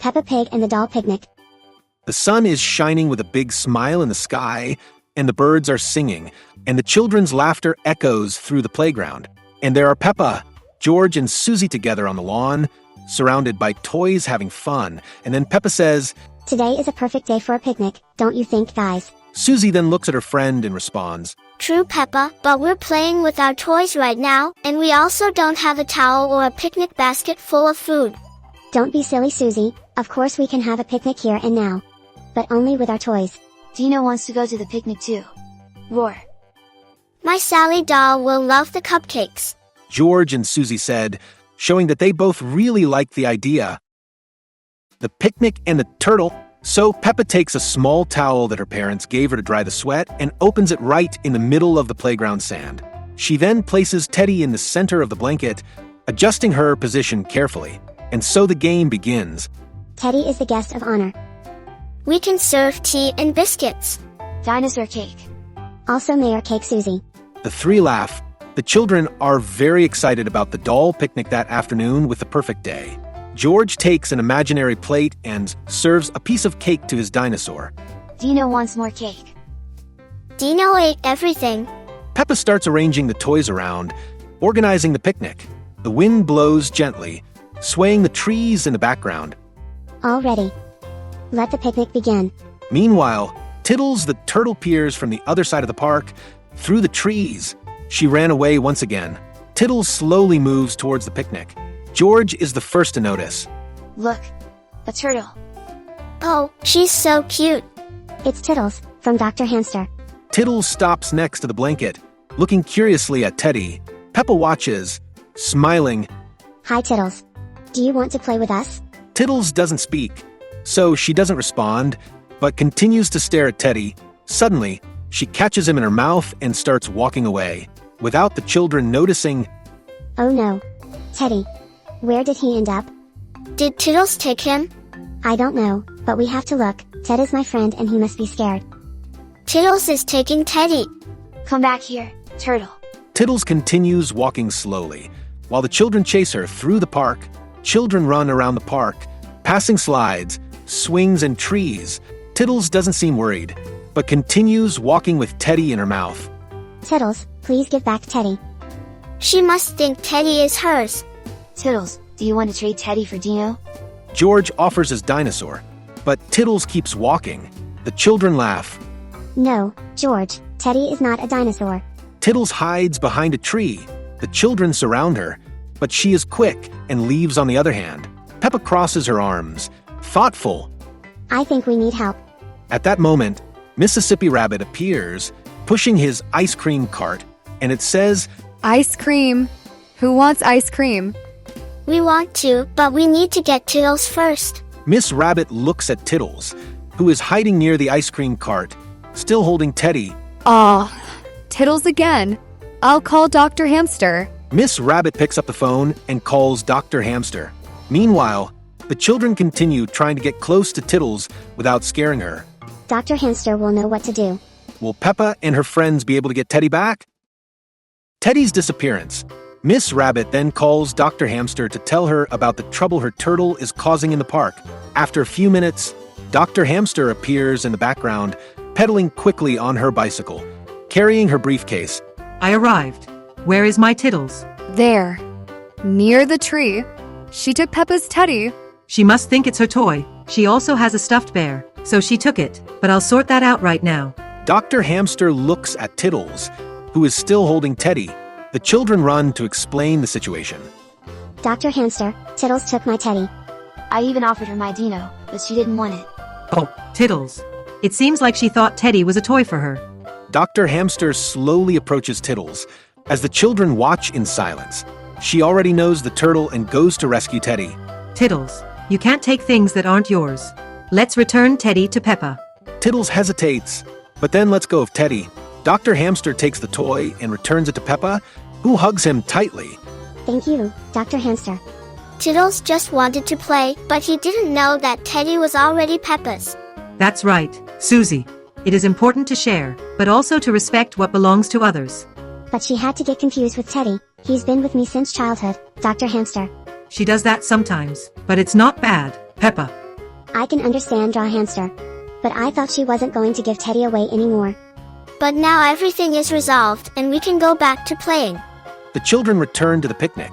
Peppa Pig and the Doll Picnic. The sun is shining with a big smile in the sky, and the birds are singing, and the children's laughter echoes through the playground. And there are Peppa, George, and Susie together on the lawn, surrounded by toys having fun. And then Peppa says, Today is a perfect day for a picnic, don't you think, guys? Susie then looks at her friend and responds, True, Peppa, but we're playing with our toys right now, and we also don't have a towel or a picnic basket full of food. Don't be silly, Susie. Of course we can have a picnic here and now. But only with our toys. Dino wants to go to the picnic too. Roar. My Sally doll will love the cupcakes. George and Susie said, showing that they both really liked the idea. The picnic and the turtle. So Peppa takes a small towel that her parents gave her to dry the sweat and opens it right in the middle of the playground sand. She then places Teddy in the center of the blanket, adjusting her position carefully. And so the game begins. Teddy is the guest of honor. We can serve tea and biscuits. Dinosaur cake. Also Mayor Cake Susie. The three laugh. The children are very excited about the doll picnic that afternoon with the perfect day. George takes an imaginary plate and serves a piece of cake to his dinosaur. Dino wants more cake. Dino ate everything. Peppa starts arranging the toys around, organizing the picnic. The wind blows gently, swaying the trees in the background. All ready. Let the picnic begin. Meanwhile, Tiddles the turtle peers from the other side of the park, through the trees. She ran away once again. Tiddles slowly moves towards the picnic. George is the first to notice. Look, a turtle. Oh, she's so cute. It's Tiddles, from Dr. Hamster. Tiddles stops next to the blanket, looking curiously at Teddy. Peppa watches, smiling. Hi, Tiddles. Do you want to play with us? Tiddles doesn't speak, so she doesn't respond, but continues to stare at Teddy. Suddenly, she catches him in her mouth and starts walking away, without the children noticing. Oh no. Teddy. Where did he end up? Did Tiddles take him? I don't know, but we have to look. Ted is my friend and he must be scared. Tiddles is taking Teddy. Come back here, turtle. Tiddles continues walking slowly, while the children chase her through the park. Children run around the park, passing slides, swings, and trees. Tiddles doesn't seem worried, but continues walking with Teddy in her mouth. Tiddles, please give back Teddy. She must think Teddy is hers. Tiddles, do you want to trade Teddy for Dino? George offers his dinosaur, but Tiddles keeps walking. The children laugh. No, George, Teddy is not a dinosaur. Tiddles hides behind a tree. The children surround her, but she is quick and leaves on the other hand. Peppa crosses her arms, thoughtful. I think we need help. At that moment, Mississippi Rabbit appears, pushing his ice cream cart, and it says, Ice cream. Who wants ice cream? We want to, but we need to get Tiddles first. Miss Rabbit looks at Tiddles, who is hiding near the ice cream cart, still holding Teddy. Aw, Tiddles again. I'll call Dr. Hamster. Miss Rabbit picks up the phone and calls Dr. Hamster. Meanwhile, the children continue trying to get close to Tiddles without scaring her. Dr. Hamster will know what to do. Will Peppa and her friends be able to get Teddy back? Teddy's disappearance. Miss Rabbit then calls Dr. Hamster to tell her about the trouble her turtle is causing in the park. After a few minutes, Dr. Hamster appears in the background, pedaling quickly on her bicycle, carrying her briefcase. I arrived. Where is my Tiddles? There. Near the tree. She took Peppa's teddy. She must think it's her toy. She also has a stuffed bear, so she took it, but I'll sort that out right now. Dr. Hamster looks at Tiddles, who is still holding Teddy. The children run to explain the situation. Dr. Hamster, Tiddles took my teddy. I even offered her my Dino, but she didn't want it. Oh, Tiddles. It seems like she thought Teddy was a toy for her. Dr. Hamster slowly approaches Tiddles as the children watch in silence. She already knows the turtle and goes to rescue Teddy. Tiddles, you can't take things that aren't yours. Let's return Teddy to Peppa. Tiddles hesitates, but then lets go of Teddy. Dr. Hamster takes the toy and returns it to Peppa, who hugs him tightly. Thank you, Dr. Hamster. Tiddles just wanted to play, but he didn't know that Teddy was already Peppa's. That's right, Susie. It is important to share, but also to respect what belongs to others. But she had to get confused with Teddy. He's been with me since childhood, Dr. Hamster. She does that sometimes, but it's not bad, Peppa. I can understand Draw Hamster. But I thought she wasn't going to give Teddy away anymore. But now everything is resolved and we can go back to playing. The children return to the picnic.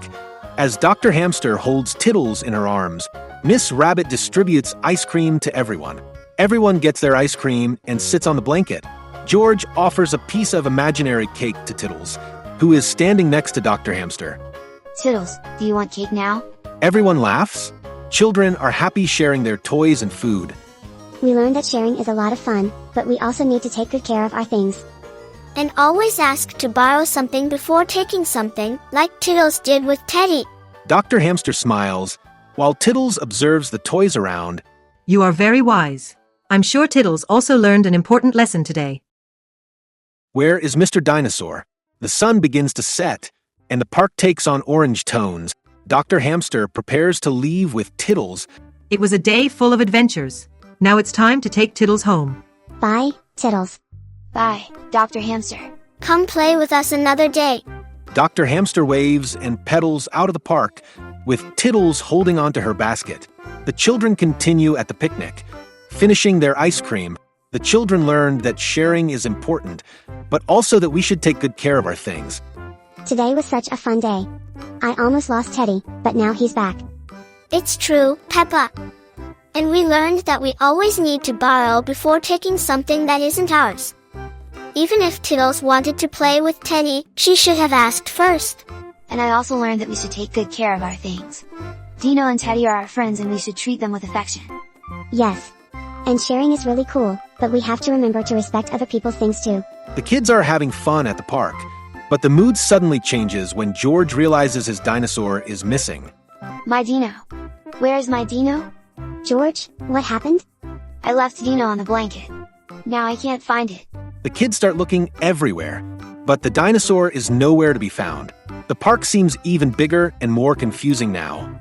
As Dr. Hamster holds Tiddles in her arms, Miss Rabbit distributes ice cream to everyone. Everyone gets their ice cream and sits on the blanket. George offers a piece of imaginary cake to Tiddles, who is standing next to Dr. Hamster. Tiddles, do you want cake now? Everyone laughs. Children are happy sharing their toys and food. We learned that sharing is a lot of fun, but we also need to take good care of our things. And always ask to borrow something before taking something, like Tiddles did with Teddy. Dr. Hamster smiles, while Tiddles observes the toys around. You are very wise. I'm sure Tiddles also learned an important lesson today. Where is Mr. Dinosaur? The sun begins to set, and the park takes on orange tones. Dr. Hamster prepares to leave with Tiddles. It was a day full of adventures. Now it's time to take Tiddles home. Bye, Tiddles. Bye, Dr. Hamster. Come play with us another day. Dr. Hamster waves and pedals out of the park, with Tiddles holding onto her basket. The children continue at the picnic. Finishing their ice cream, the children learned that sharing is important, but also that we should take good care of our things. Today was such a fun day. I almost lost Teddy, but now he's back. It's true, Peppa. And we learned that we always need to borrow before taking something that isn't ours. Even if Tiddles wanted to play with Teddy, she should have asked first. And I also learned that we should take good care of our things. Dino and Teddy are our friends and we should treat them with affection. Yes. And sharing is really cool, but we have to remember to respect other people's things too. The kids are having fun at the park, but the mood suddenly changes when George realizes his dinosaur is missing. My Dino. Where is my Dino? George, what happened? I left Dino on the blanket. Now I can't find it. The kids start looking everywhere, but the dinosaur is nowhere to be found. The park seems even bigger and more confusing now.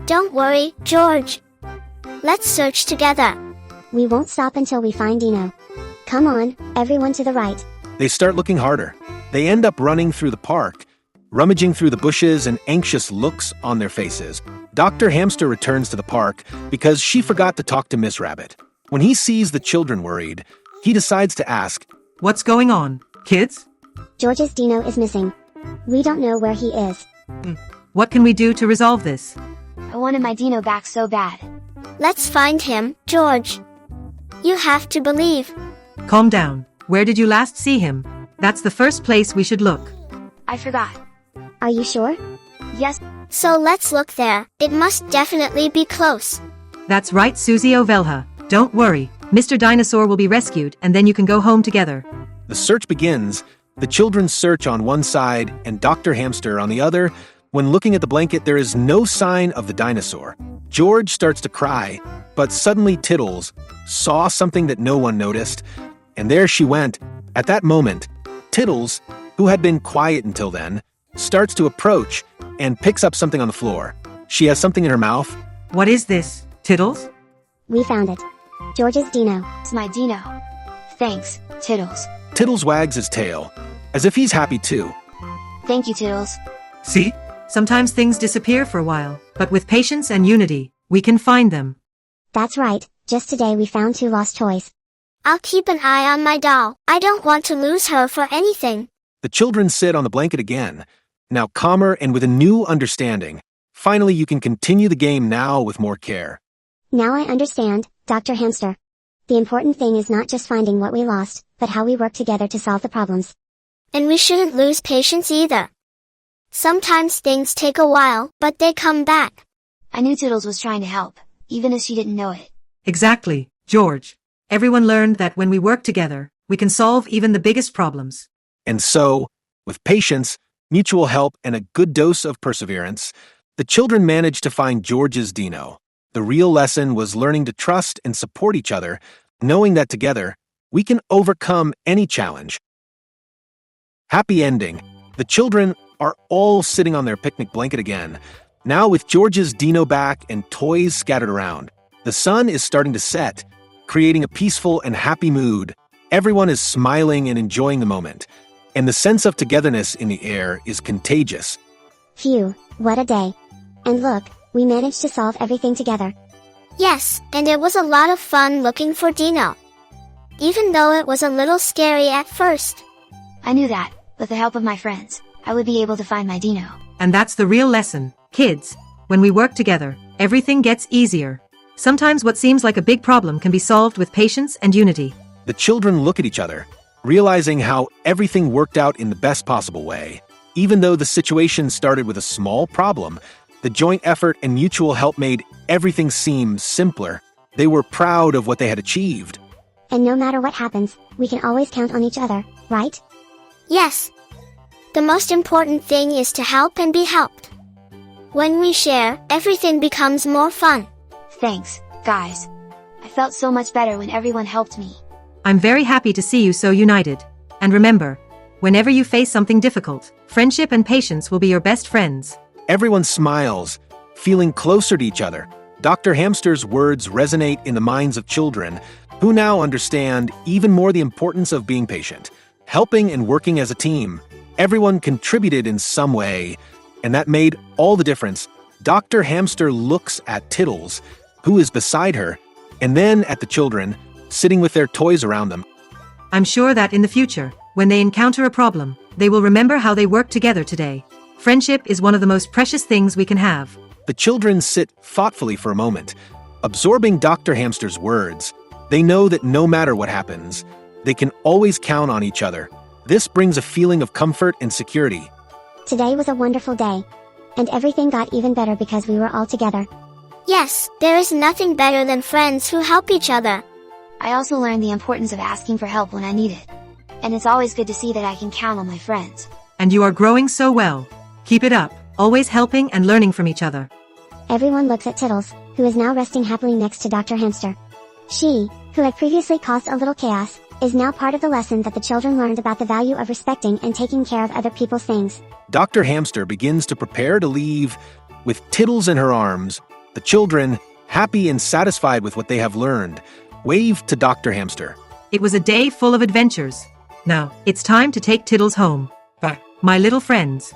Don't worry, George. Let's search together. We won't stop until we find Dino. Come on, everyone to the right. They start looking harder. They end up running through the park, rummaging through the bushes and anxious looks on their faces. Dr. Hamster returns to the park because she forgot to talk to Miss Rabbit. When he sees the children worried, he decides to ask, What's going on, kids? George's Dino is missing. We don't know where he is. What can we do to resolve this? I wanted my Dino back so bad. Let's find him, George. You have to believe. Calm down. Where did you last see him? That's the first place we should look. I forgot. Are you sure? Yes, So let's look there. It must definitely be close. That's right, Susie Ovelha. Don't worry. Mr. Dinosaur will be rescued and then you can go home together. The search begins. The children search on one side and Dr. Hamster on the other. When looking at the blanket, there is no sign of the dinosaur. George starts to cry, but suddenly Tiddles saw something that no one noticed, and there she went. At that moment, Tiddles, who had been quiet until then, starts to approach and picks up something on the floor. She has something in her mouth. What is this, Tiddles? We found it. George's Dino. it's my Dino. Thanks, Tiddles. Tiddles wags his tail, as if he's happy too. Thank you, Tiddles. See? Sometimes things disappear for a while, but with patience and unity, we can find them. That's right, just today we found 2 lost toys. I'll keep an eye on my doll. I don't want to lose her for anything. The children sit on the blanket again, now calmer and with a new understanding. Finally, you can continue the game now with more care. Now I understand, Dr. Hamster. The important thing is not just finding what we lost, but how we work together to solve the problems. And we shouldn't lose patience either. Sometimes things take a while, but they come back. I knew Tiddles was trying to help, even if she didn't know it. Exactly, George. Everyone learned that when we work together, we can solve even the biggest problems. And so, with patience, mutual help, and a good dose of perseverance, the children managed to find George's Dino. The real lesson was learning to trust and support each other, knowing that together, we can overcome any challenge. Happy ending. The children are all sitting on their picnic blanket again, now with George's Dino back and toys scattered around. The sun is starting to set, creating a peaceful and happy mood. Everyone is smiling and enjoying the moment, and the sense of togetherness in the air is contagious. Phew, what a day. And look, we managed to solve everything together. Yes, and it was a lot of fun looking for Dino. Even though it was a little scary at first. I knew that, with the help of my friends, I would be able to find my Dino. And that's the real lesson, kids. When we work together, everything gets easier. Sometimes what seems like a big problem can be solved with patience and unity. The children look at each other, realizing how everything worked out in the best possible way. Even though the situation started with a small problem, the joint effort and mutual help made everything seem simpler. They were proud of what they had achieved. And no matter what happens, we can always count on each other, right? Yes. The most important thing is to help and be helped. When we share, everything becomes more fun. Thanks, guys. I felt so much better when everyone helped me. I'm very happy to see you so united. And remember, whenever you face something difficult, friendship and patience will be your best friends. Everyone smiles, feeling closer to each other. Dr. Hamster's words resonate in the minds of children, who now understand even more the importance of being patient, helping and working as a team. Everyone contributed in some way, and that made all the difference. Dr. Hamster looks at Tiddles, who is beside her, and then at the children, sitting with their toys around them. I'm sure that in the future, when they encounter a problem, they will remember how they worked together today. Friendship is one of the most precious things we can have. The children sit thoughtfully for a moment, absorbing Dr. Hamster's words. They know that no matter what happens, they can always count on each other. This brings a feeling of comfort and security. Today was a wonderful day. And everything got even better because we were all together. Yes, there is nothing better than friends who help each other. I also learned the importance of asking for help when I need it. And it's always good to see that I can count on my friends. And you are growing so well. Keep it up, always helping and learning from each other. Everyone looks at Tiddles, who is now resting happily next to Dr. Hamster. She, who had previously caused a little chaos, is now part of the lesson that the children learned about the value of respecting and taking care of other people's things. Dr. Hamster begins to prepare to leave with Tiddles in her arms. The children, happy and satisfied with what they have learned, wave to Dr. Hamster. It was a day full of adventures. Now, it's time to take Tiddles home. Bye, my little friends.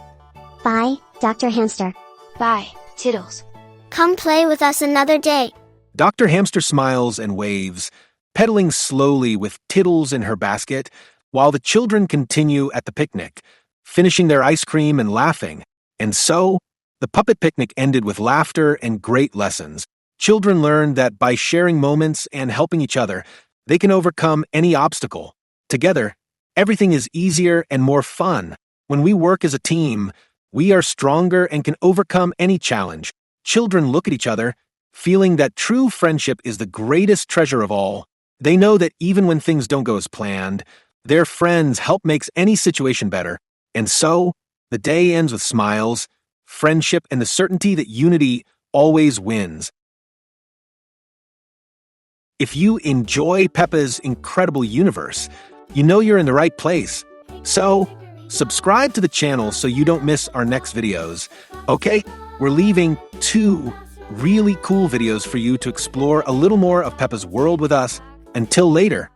Bye, Dr. Hamster. Bye, Tiddles. Come play with us another day. Dr. Hamster smiles and waves, pedaling slowly with Tiddles in her basket, while the children continue at the picnic, finishing their ice cream and laughing. And so, the puppet picnic ended with laughter and great lessons. Children learned that by sharing moments and helping each other, they can overcome any obstacle. Together, everything is easier and more fun. When we work as a team, we are stronger and can overcome any challenge. Children look at each other, feeling that true friendship is the greatest treasure of all. They know that even when things don't go as planned, their friends help make any situation better. And so, the day ends with smiles, friendship, and the certainty that unity always wins. If you enjoy Peppa's incredible universe, you know you're in the right place. So, subscribe to the channel so you don't miss our next videos. Okay, we're leaving 2 really cool videos for you to explore a little more of Peppa's world with us. Until later.